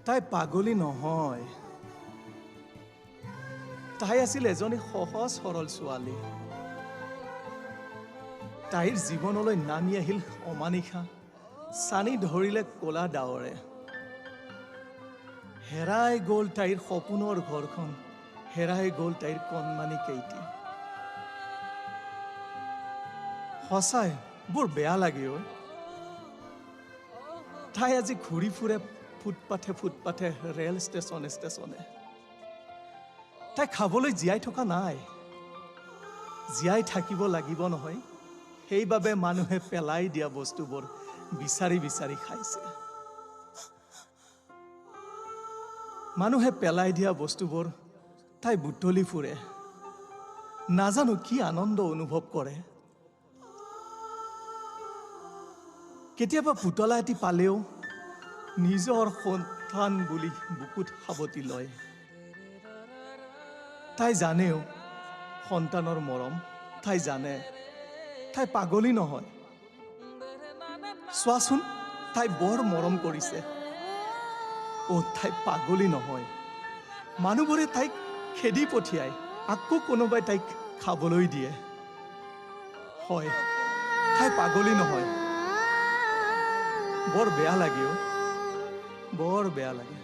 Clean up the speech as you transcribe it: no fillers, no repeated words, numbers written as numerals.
তাই পাগলী নহয়, তাই আছিল এজনী সহজ সৰল ছোৱালী। তাইৰ জীৱনলৈ নামি আহিল অমানিশা, চানি ধৰিলে ক'লা ডাৱৰে। হেৰাই গ'ল তাইৰ সপোনৰ ঘৰখন, হেৰাই গ'ল তাইৰ কণমানি কেইটি। সঁচাই বৰ বেয়া লাগে ঐ। তাই আজি ঘূৰি ফুৰে ফুটপাথে ফুটপাথে, ৰেল ষ্টেচনে ষ্টেচনে। তাই খাবলৈ জীয়াই থকা নাই, জীয়াই থাকিব লাগিব নহয়, সেইবাবে মানুহে পেলাই দিয়া বস্তুবোৰ বিচাৰি বিচাৰি খাইছে। মানুহে পেলাই দিয়া বস্তুবোৰ তাই বুটলি ফুৰে, নাজানো কি আনন্দ অনুভৱ কৰে। কেতিয়াবা পুতলা এটি পালেও নিজৰ সন্তান বুলি বুকুত সাৱটি লয়। তাই জানেও সন্তানৰ মৰম, তাই জানে তাই পাগলী নহয়। চোৱাচোন তাই বৰ মৰম কৰিছে। তাই পাগলী নহয়। মানুহবোৰে তাইক খেদি পঠিয়ায়, আকৌ কোনোবাই তাইক খাবলৈ দিয়ে। হয়, তাই পাগলী নহয়। বৰ বেয়া লাগে বৰ বেয়া লাগে।